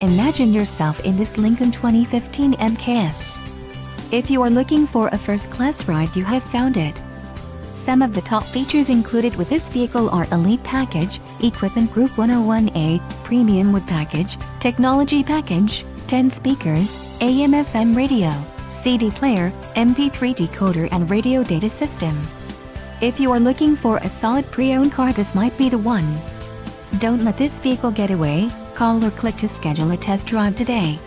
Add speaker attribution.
Speaker 1: Imagine yourself in this Lincoln 2015 MKS. If you are looking for a first-class ride, you have found it. Some of the top features included with this vehicle are Elite Package, Equipment Group 101A, Premium Wood Package, Technology Package, 10 speakers, AM/FM radio, CD player, MP3 decoder and radio data system. If you are looking for a solid pre-owned car, this might be the one. Don't let this vehicle get away. Call or click to schedule a test drive today.